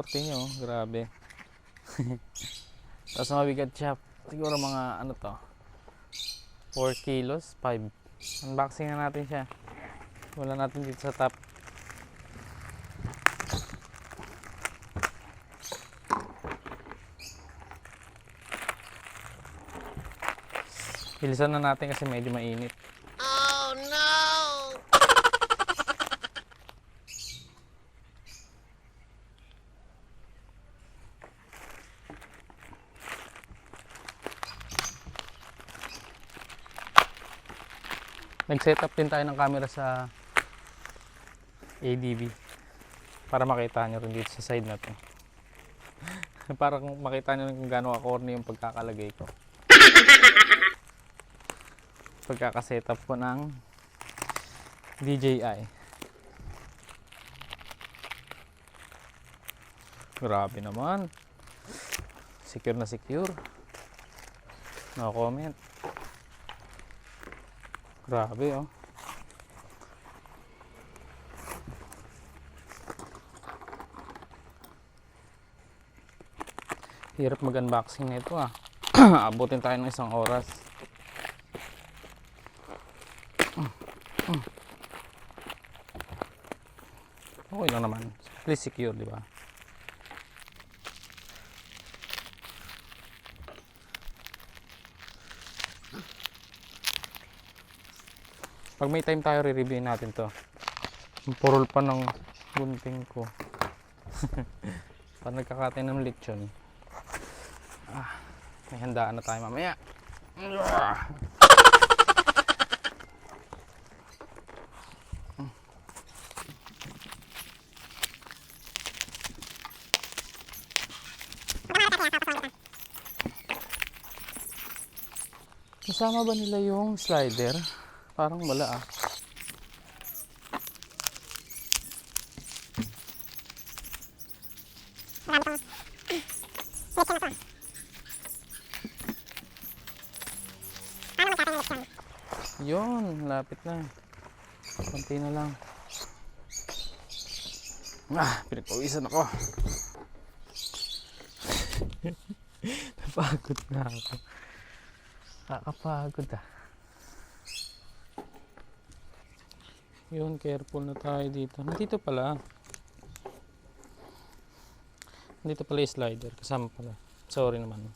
supportin nyo, grabe. Tapos mabigat siya, siguro mga ano to, 4 kilos, 5. Unboxing na natin siya. Wala natin dito sa top. Bilisan na natin kasi medyo mainit. Oh no! Nag-setup din tayo ng camera sa ADV para makita nyo rin dito sa side na to. Para kung makita nyo kung gaano ka-corny yung pagkakalagay ko. Pagkakasetup ko ng DJI. Grabe naman. Secure na secure. No comment. Grabe oh. Hirap mag-unboxing nito ah. Abutin tayo ng 1 oras. Okay lang naman. Please secure, di ba? Pag may time tayo, re-reviewin natin to. Purol pa ng gunting ko. Parang nagkakatay ng lechon. May handaan na tayo mamaya. Kasama ba nila yung slider? Parang wala ah. Yun, lapit na. Konti na lang. Pinagpawisan ako. Napagod na ako. Nakakapagod ah. Yun, careful na tayo dito. Nandito pala. Nandito pala yung slider. Kasama pala. Sorry naman.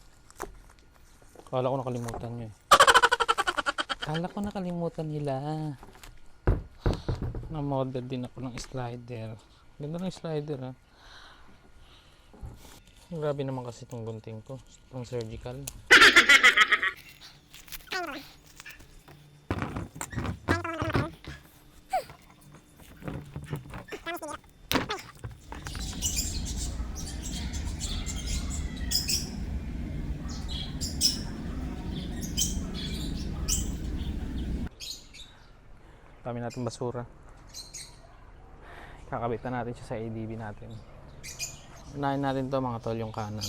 Kala ko nakalimutan nyo eh. Kala ko nakalimutan nila. Na-model din ako ng slider. Ganda ng slider ha. Grabe naman kasi itong gunting ko. Itong surgical. Dami natin basura. Kakabitan natin siya sa ADV natin. Unahin natin to mga tol, yung kanan.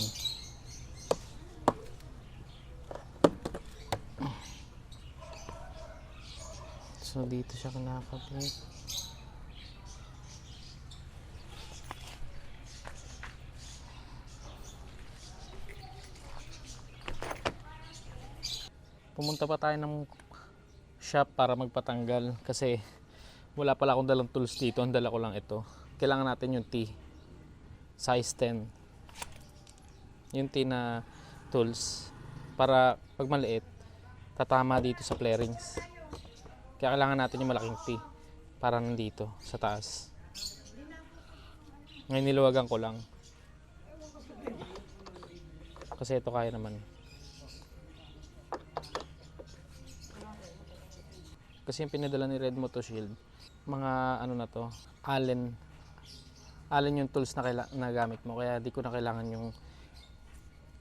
So dito siya kinakabit. Pumunta pa tayo ng shop para magpatanggal kasi wala pala akong dalang tools dito. Ang dala ko lang ito. Kailangan natin yung T size 10, yung T na tools para pag maliit tatama dito sa flarings. Kaya kailangan natin yung malaking T para nandito sa taas. Ngayon niluwagan ko lang kasi ito kaya naman. Kasi yung pinadala ni Red MOTOSHIELD, mga ano na to, Allen yung tools na gamit mo, kaya di ko na kailangan yung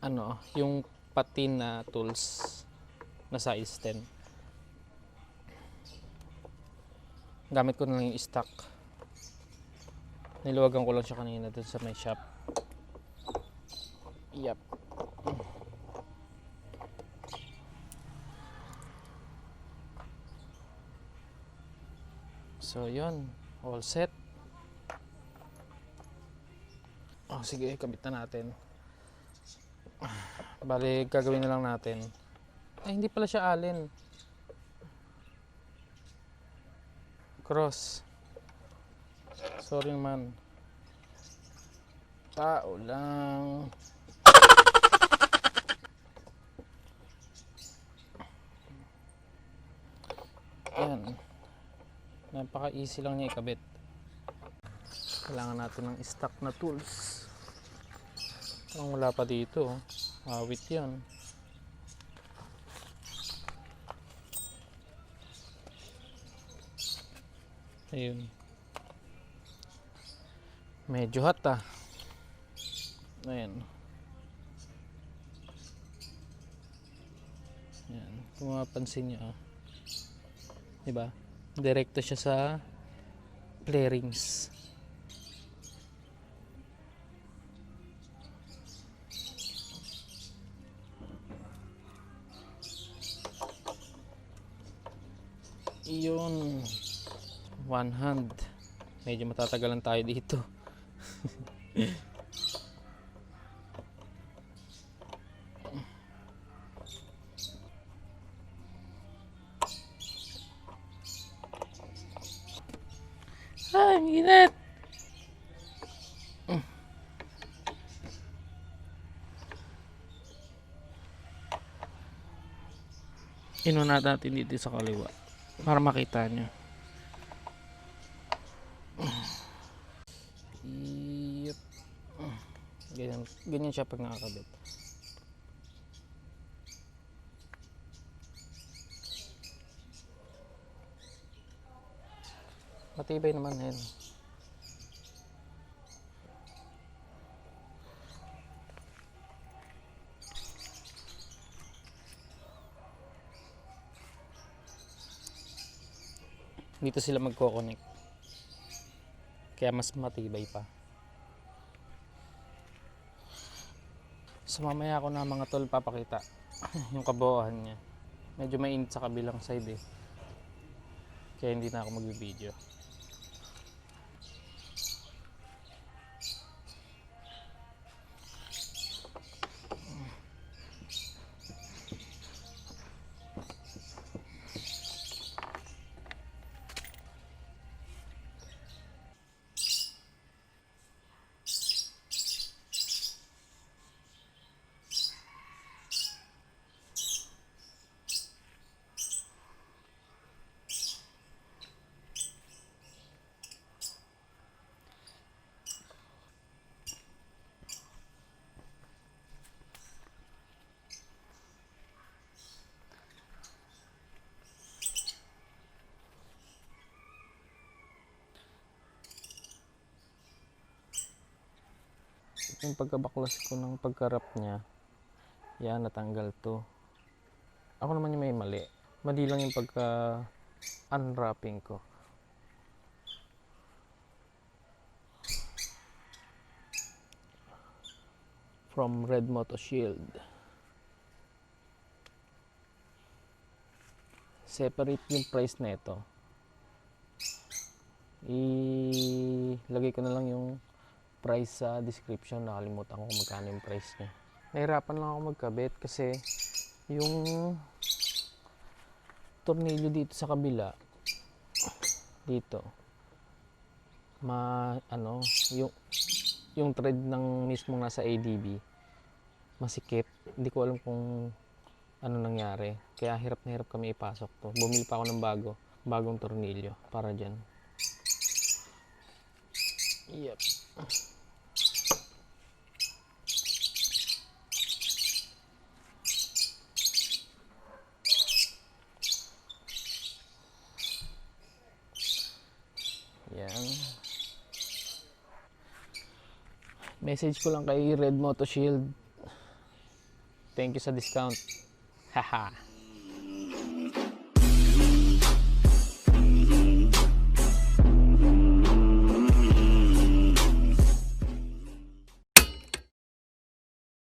ano, yung patin na tools na size 10. Gamit ko na lang yung stock. Niluwagan ko lang siya kanina dun sa may shop. Yep. So yun, all set. Oh, sige, kabit na natin. Bali, gagawin na lang natin. Ay, hindi pala siya alin. Cross. Sorry man. Tao lang. Ayan. Napaka-easy lang niya ikabit. Kailangan natin ng stock na tools. Ang wala pa dito. Awit yan. Ayun. Medyo hot ah. Ayan. Ayan. Kung mapapansin nyo ah. Diba? Direkto siya sa flarings. Iyon. One hand. Medyo matatagalan tayo dito. Ay, init! Inuna natin dito sa kaliwa para makita nyo. Yep. Ganyan siya pag nakakabit. Matibay naman yan. Dito sila magko-connect. Kaya mas matibay pa. So mamaya ako na mga tol papakita yung kabuuan niya. Medyo mainit sa kabilang side eh. Kaya hindi na ako mag-video. Yung pagkabaklas ko ng pagkarap niya, yan, natanggal to. Ako naman yung may mali. Mali lang yung pagka unwrapping ko. From Red MOTOSHIELD. Separate yung price na ito. Ilagay ko na lang yung price sa description. Nakalimutan ko kung magkano yung price niya. Nahirapan lang ako magkabit kasi yung tornilyo dito sa kabila dito yung thread ng mismong nasa ADV masikip. Hindi ko alam kung ano nangyari, kaya hirap na hirap kami ipasok to. Bumili pa ako ng bagong tornilyo para dyan. Yep. Yan. Message ko lang kay Red MOTOSHIELD. Thank you sa discount. Haha.